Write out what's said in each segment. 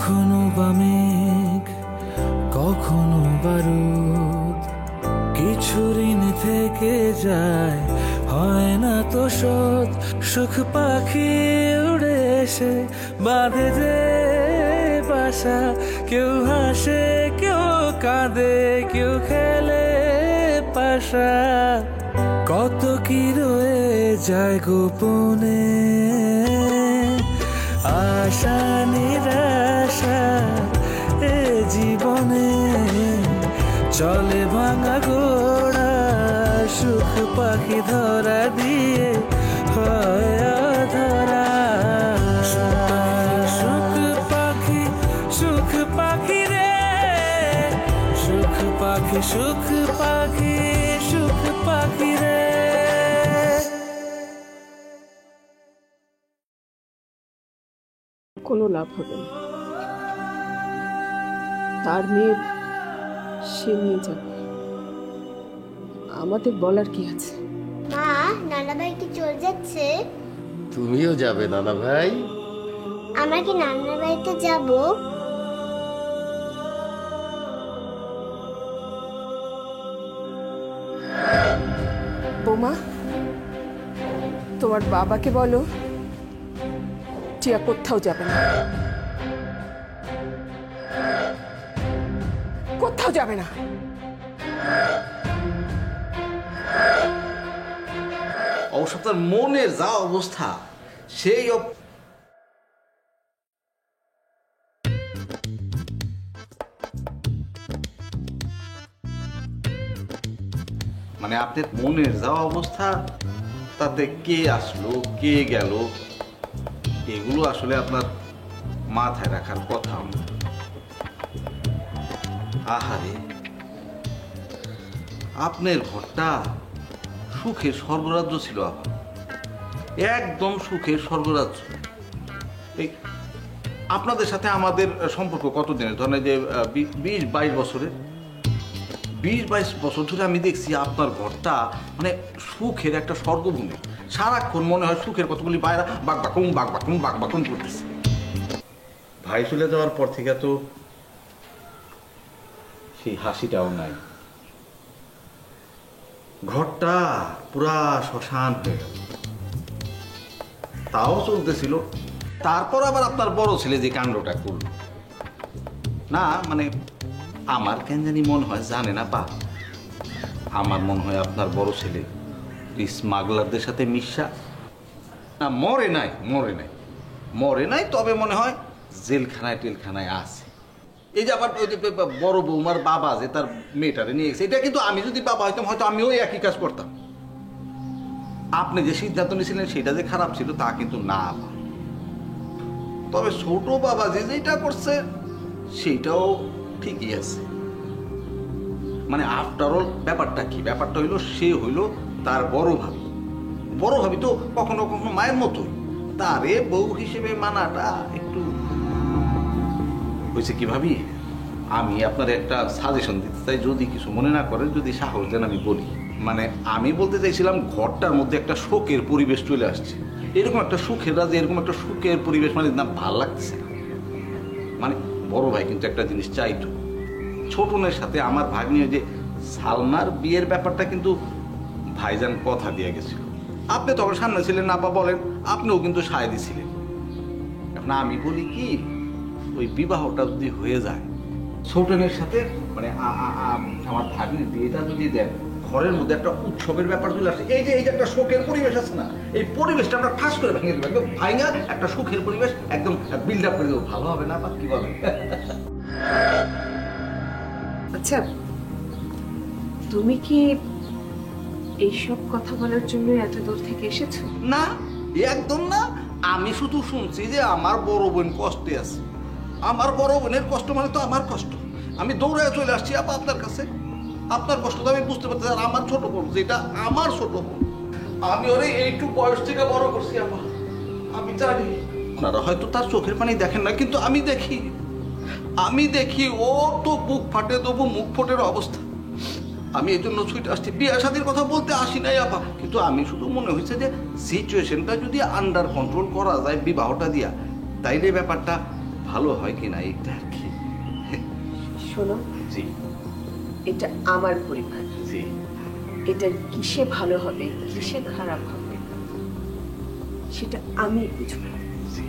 কখনো বা মেঘ কখনো বারুদ, কিছু ঋণ থেকে যায় হয় না তো শোধ। সুখ পাখি উড়ে এসে বাঁধে যে বাসা, কেউ হাসে কেউ কাঁদে কেউ খেলে পাশা। কত কি রয়ে যায় গোপনে, আশা নিরাশা এ জীবনে। চলে ভাঙা ঘোড়া সুখ পাখি ধরা দিয়ে হয় ধরা। সুখ পাখি সুখ পাখি রে, সুখ পাখি সুখ পাখি সুখ পাখি রে। কোনো লাভ হবে না, তার মেয়ে সে নিয়ে যাবে, আমাদের বলার কি আছে? মা, নানা ভাই কি চলে যাচ্ছে? তুমিও যাবে নানা ভাই? আমরা কি নানার বাড়িতে যাব? বৌমা, তোমার বাবাকে বলো টিয়া কোথাও যাবে না, কোথাও যাবে না। অবশ্য তার মনের যা অবস্থা, সেই মানে আপনার মনের যা অবস্থা, তাতে কে আসলো কে গেল এগুলো আসলে আপনার মাথায় রাখার কথা না। আহারে, আপনার ঘরটা সুখের স্বর্গরাজ্য ছিল, আবার একদম সুখের স্বর্গরাজ্য। এই আপনাদের সাথে আমাদের সম্পর্ক কতদিনের? ধরেন যে 20-22 বছরের, 20-22 বছর ধরে আমি দেখছি আপনার ঘরটা মানে সুখের একটা স্বর্গভূমি। সারাক্ষণ মনে হয় সুখের কতগুলি পায়রা বাক করতেছে। ভাই চলে যাওয়ার পর থেকে তো সেই হাসিটাও নাই, ঘরটা পুরা শ্মশান হয়ে গেল। তাও চলতেছিল, তারপর আবার আপনার বড় ছেলে যে কাণ্ডটা করল না, মানে আমার কেন জানি মনে হয়, জানে না বা আমার মনে হয় আপনার বড় ছেলে স্মাগলারদের সাথে মিশা না, মরে নাই, তবে মনে হয় জেলখানায় টেলখানায় আছে। এই যে আবার ওই যে বড় বৌমার বাবা যে তার মেয়েটারে নিয়ে গেছে, এটা কিন্তু আমি যদি বাবা হইতাম হয়তো আমিও একই কাজ করতাম। আপনি যে সিদ্ধান্ত নিয়েছিলেন সেটা যে খারাপ ছিল তা কিন্তু না, তবে ছোট বাবা যে যেটা করছে সেটাও ঠিকই আছে। মানে আফটার অল ব্যাপারটা কি? ব্যাপারটা হইলো সে হইলো তার বড় ভাবি তো কখনো কখনো মায়ের মতোই, তারে বউ হিসেবে মানাটা একটু হয়েছে। কি ভাবি, আমি আপনার একটা সাজেশন দিতে চাই, যদি কিছু মনে না করেন, যদি সাহস দেন আমি বলি। মানে আমি বলতে চাইছিলাম ঘরটার মধ্যে একটা শোকের পরিবেশ চলে আসছে, এরকম একটা সুখের রাজে এরকম একটা সুখের পরিবেশ মানে না, ভাল লাগছে না। মানে বড় ভাই কিন্তু একটা জিনিস চাইতো, ছোটনের সাথে আমার ভাগ্নি যে সালমার বিয়ের ব্যাপারটা কিন্তু ভাইজান কথা দিয়ে গেছিল। আপনি তখন সামনে ছিলেন না, বা বলেন আপনিও কিন্তু সায় দিছিলেন। এখন আমি বলি কি, ওই বিবাহটা যদি হয়ে যায় ছোটনের সাথে, মানে আমার ভাগ্নির বিয়েটা যদি দেন, ঘরের মধ্যে একটা উৎসবের ব্যাপার চলে আসে। এই যে একটা শোকের পরিবেশ আছে না, এই পরিবেশটা আমরা ফাঁস করে ভেঙে দেবো, একদম ভাঙা একটা সুখের পরিবেশ একদম বিল্ড আপ করে দেবো। ভালো হবে না বা কি বলেন? আচ্ছা, তুমি কি এইসব কথা বলার জন্য এত দূর থেকে এসেছো? না, একদম না। আমি শুধু শুনছি যে আমার বড় বোন কষ্টে আছে, আমার বড় বোনের কষ্ট মানে তো আমার কষ্ট। আমি দৌড়ায় চলে আসছি আপা আপনার কাছে। আপনার কষ্ট তো আমি বুঝতে পারছি, আর আমার ছোট বোন যেটা আমার ছোট বোন, আমি ওরে এইটুকু বয়স থেকে বড় করছি আপা। আমি জানি আপনারা হয়তো তার চোখের পানি দেখেন না, কিন্তু আমি দেখি ও তো বুক ফাটে, তবু মুখ ফোটের অবস্থা। আমি এই জন্য ছুটে আসছি, বিয়ে শাদীর কথা বলতে আসি নাই আপা, কিন্তু আমি শুধু মনে হয়েছে যে সিচুয়েশনটা যদি আন্ডার কন্ট্রোল করা যায় বিবাহটা দিয়া, তাইলে ব্যাপারটা ভালো হয় কিনা এইটা আর কি। শোনো, জি এটা আমার পরিবার, জি এটা কিসে ভালো হবে কিসে খারাপ হবে সেটা আমি বুঝবো। জি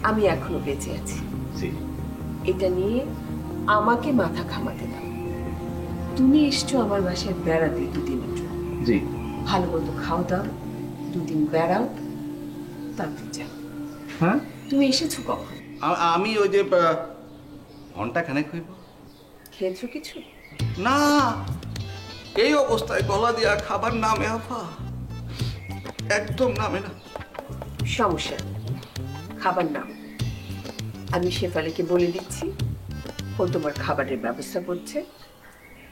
আমি এখনো বেঁচে আছি, জি এটা নিয়ে আমাকে মাথা ঘামাতে দাও। তুমি এসছো আমার বাসায় বেড়াতে দুদিনের জন্য, জি ভালো মতো খাও দাও, দুদিন বেড়াও, তারপর যাও। হ্যাঁ তুমি এসেছো কখন? আমি ওই যে ঘন্টা খানেক হইব। খেয়েছো কিছু? না, এই অবস্থায় গলা দিয়া খাবার নামে আফা, একদম নামে না। সমস্যা নেই, খাবার নাও। আমি শেফালিকে বলে দিচ্ছি, ও তোমার খাবারের ব্যবস্থা করছে।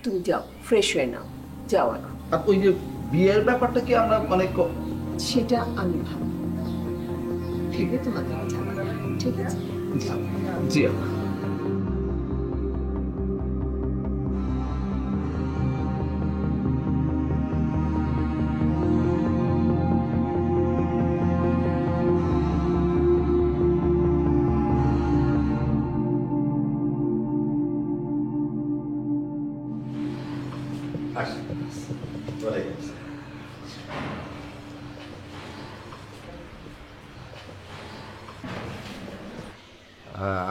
তুমি যাও, ফ্রেশ হয়ে নাও, যাও এখন। আর ওই যে বিয়ের ব্যাপারটা কি আমরা মানে সেটা আমি ভাবো, ঠিক আছে? তোমাকে আমি জানাবো, ঠিক আছে? যাও। জি আপা।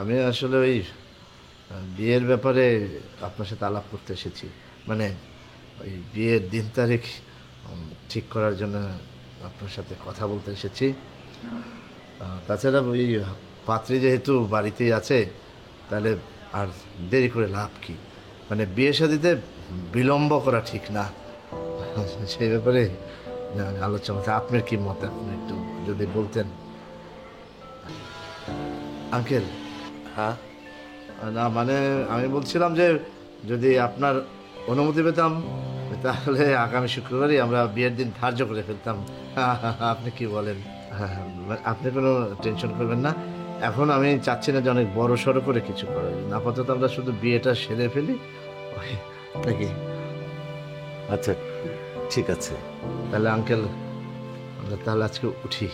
আমি আসলে ওই বিয়ের ব্যাপারে আপনার সাথে আলাপ করতে এসেছি। মানে ওই বিয়ের দিন তারিখ ঠিক করার জন্য আপনার সাথে কথা বলতে এসেছি। তাছাড়া ওই পাত্রী যেহেতু বাড়িতেই আছে, তাহলে আর দেরি করে লাভ কি? মানে বিয়ে শাদিতে বিলম্ব করা ঠিক না, সেই ব্যাপারে আলোচনা। আপনার কি মত, আপনি একটু যদি বলতেন। আঙ্কেল, হ্যাঁ, না মানে আমি বলছিলাম যে যদি আপনার অনুমতি পেতাম তাহলে আগামী শুক্রবারই আমরা বিয়ের দিন ধার্য করে ফেলতাম। আপনি কি বলেন? আপনি কোনো টেনশন করবেন না। এখন আমি চাচ্ছি না যে অনেক বড় সড়ো করে কিছু করার জন্য, আপাতত আমরা শুধু বিয়েটা সেরে ফেলি নাকি? আচ্ছা ঠিক আছে। তাহলে আঙ্কেল, আমরা তাহলে আজকে উঠি।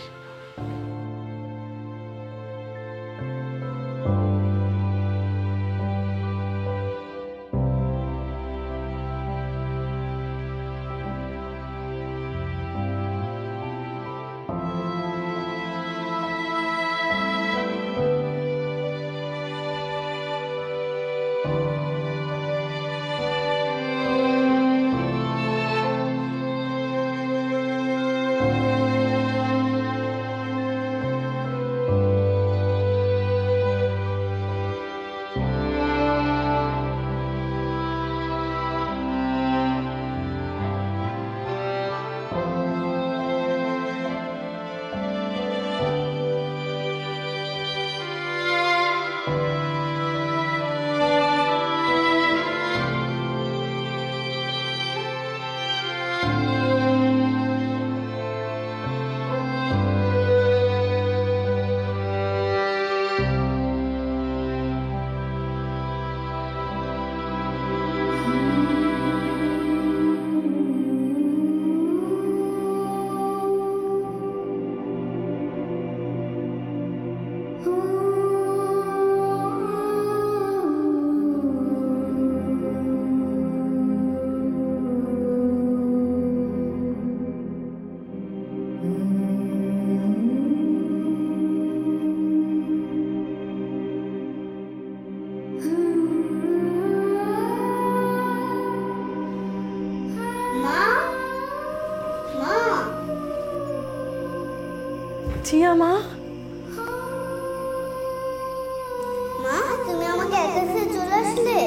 টিয়া মা, মা তুমি আমাকে একা ফেলে চলে আসলে?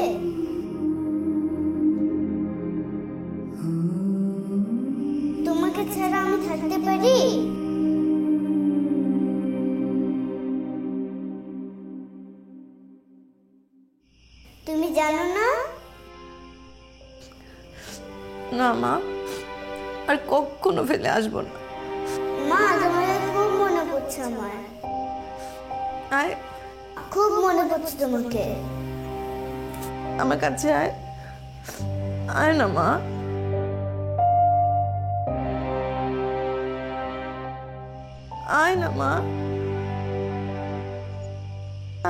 তোমাকে ছাড়া আমি থাকতে পারি? তুমি জানো না? না মা, আর কখনো ফেলে আসবো না। মা তোমাকে খুব মনে পড়ছে আমার, আয় খুব মনে পড়ছে তোমাকে। আমার কাছে আয়, আয় না মা, আয় না মা,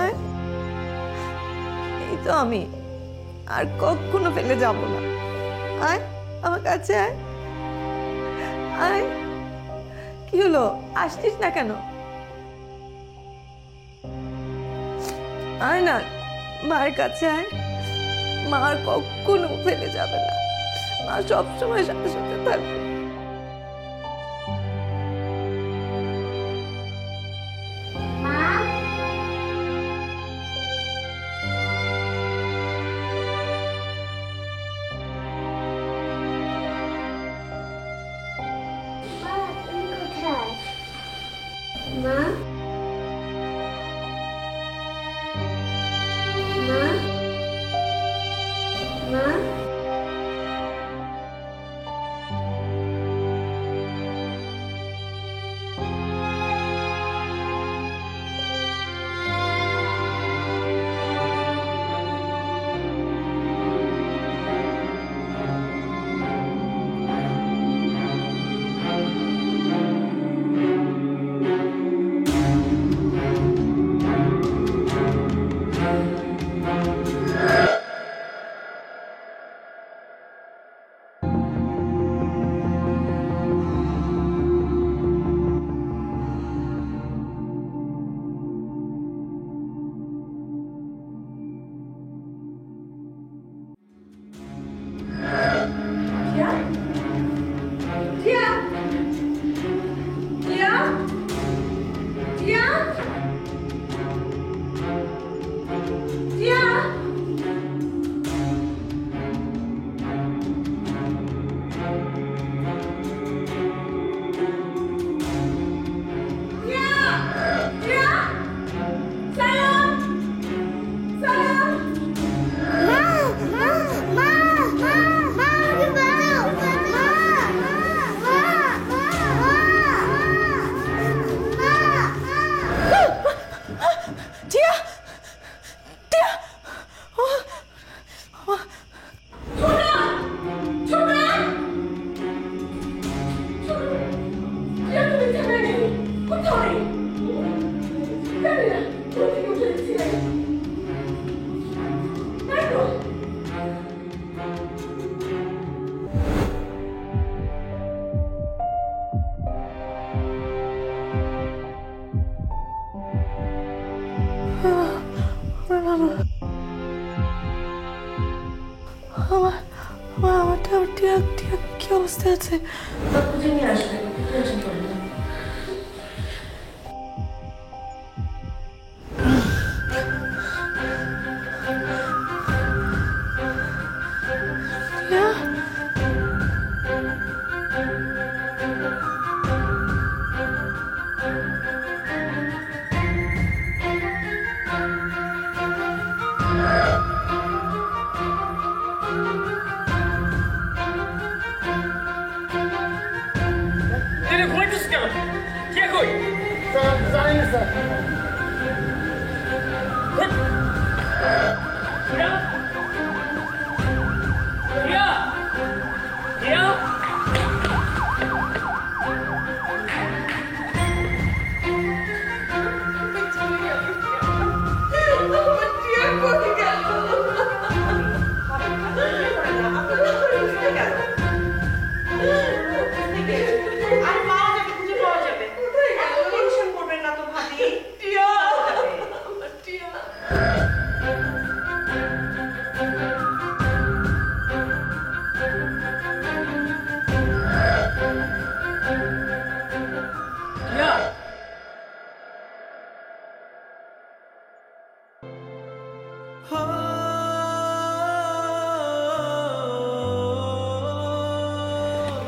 আয়। তো আমি আর কখনো ফেলে যাব না। আয় আমার কাছে আয়, আয়। কি হলো, আসছিস না কেন? আয় না, মায়ের কাছে আয়। মা আর কখনো ফেলে যাবে না, মা সবসময় সাথে সাথে থাকবে। মা, মা, মা, কি অবস্থা আছে?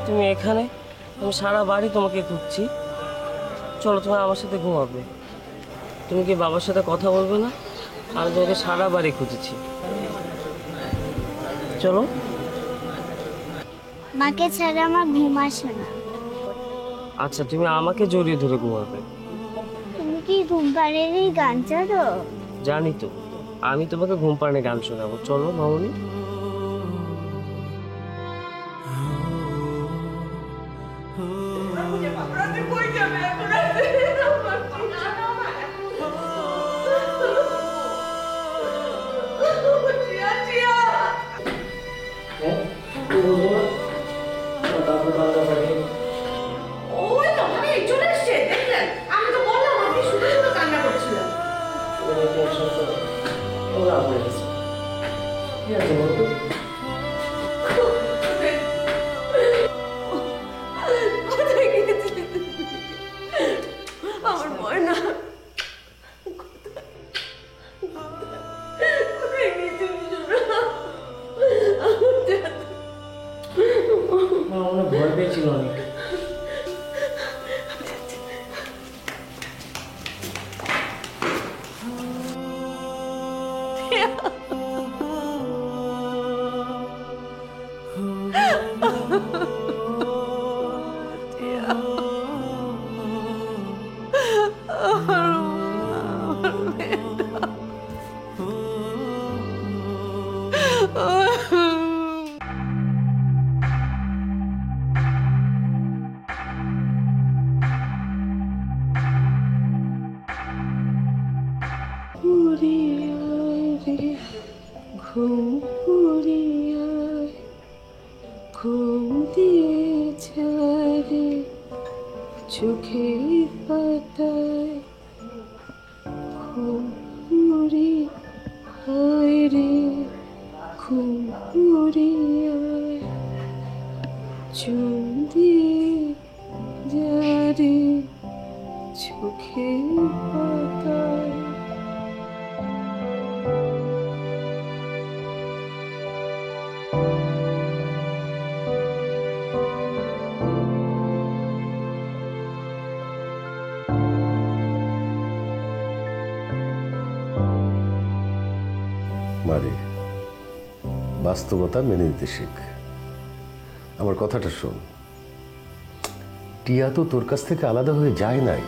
তুমি এখানে, আমি সারা বাড়ি তোমাকে খুঁজছি। চলো, তোমার আমার সাথে ঘুমাবে। তুমি কি বাবার সাথে কথা বলবে না? আমি তোমাকে সারা বাড়ি খুঁজেছি। চলো। মাকে ছাড়া আমার ঘুম আসে না। আচ্ছা, তুমি আমাকে জড়িয়ে ধরে ঘুমাবে। তুমি কি ঘুম পাড়িয়ে গান চারো? জানি তো, আমি তোমাকে ঘুম পাড়ানো গান শোনাবো। চলো মামনি। মনে হয় ভয় পেয়েছিল অনেক। চোখের পাতায় ঘুমুরি হায় রে ঘুমুরি আয় চুম দিয়ে যারে চোখের পাতায়। মারে, বাস্তবতা মেনে নিতে শিখ। আমার কথাটা শোন, টিয়া তো তোর কাছ থেকে আলাদা হয়ে যায় নাই।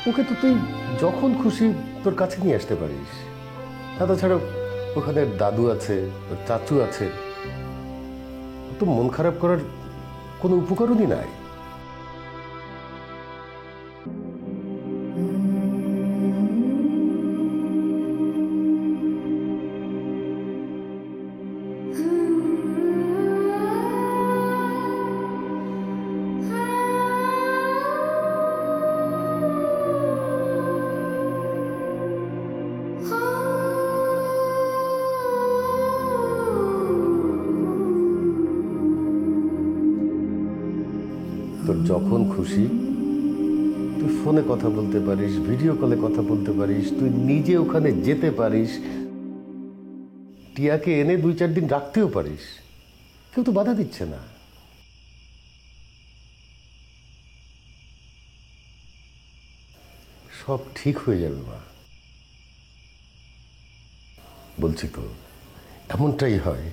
ওকে তো তুই যখন খুশি তোর কাছে নিয়ে আসতে পারিস। তাছাড়া ওখানে দাদু আছে, ওর চাচু আছে, তো মন খারাপ করার কোনো উপকরণই নাই। তোর যখন খুশি তুই ফোনে কথা বলতে পারিস, ভিডিও কলে কথা বলতে পারিস, তুই নিজে ওখানে যেতে পারিস, টিয়াকে এনে 2-4 দিন রাখতেও পারিস। কেউ তো বাধা দিচ্ছে না। সব ঠিক হয়ে যাবে মা, বলছি তো এমনটাই হয়।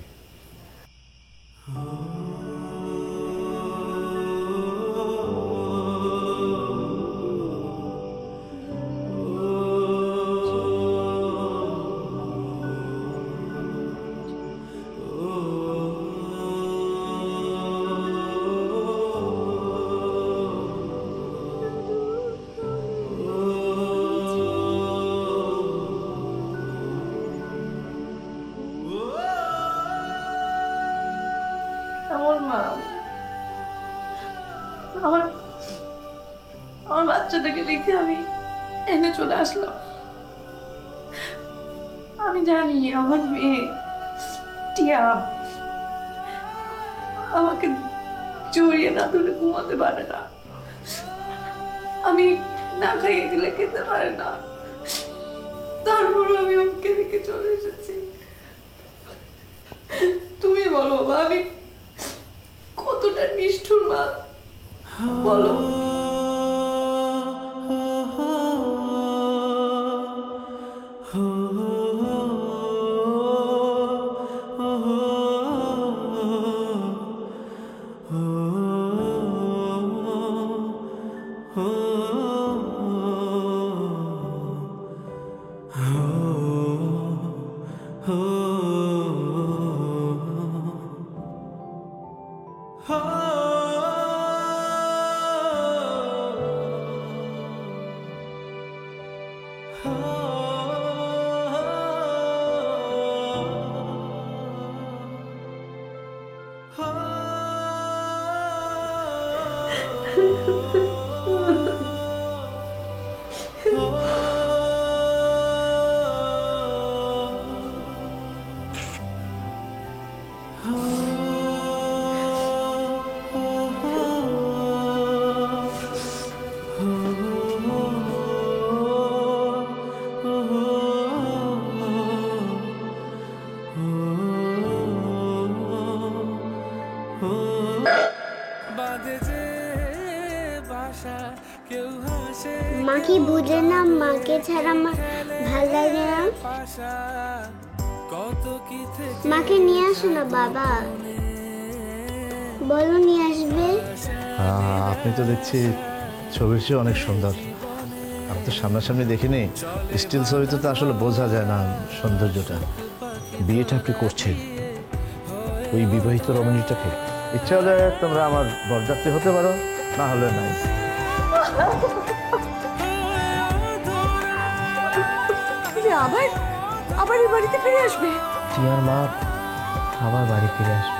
আমার বাচ্চাটাকে রেখে আমি এনে চলে আসলাম। আমি জানি আমার মেয়ে টিয়া আমাকে জড়িয়ে না ধরে ঘুমাতে পারে না, আমি না খাইয়ে দিলে খেতে পারে না, তারপরে আমি ওকে রেখে চলে এসেছি। তুমি বলো বাবা, আমি কতটা নিষ্ঠুর মা বলো। বাঁধে যে বাসা কেউ হাসে মা কি বুঝে না মাকে ছাড়া আমার ভাল লাগে না? পাশা কত কি থেকে মাকে নিয়ে আসো না বাবা, বলো নিয়ে আসবে। আপনি তো দেখছি ছবির চেয়ে অনেক সুন্দর। আমি তো সামনাসামনি দেখিনি, স্টিল ছবিতে তো আসলে বোঝা যায় না সৌন্দর্যটা। বিয়েটা আপনি করছেন ওই বিবাহিত রমণীটাকে? ইচ্ছা হলে তোমরা আমার বরযাত্রী হতে পারো, না হলে নাই। আবার আবার এই বাড়িতে ফিরে আসবে? টিয়ার মা আবার বাড়ি ফিরে আসবে।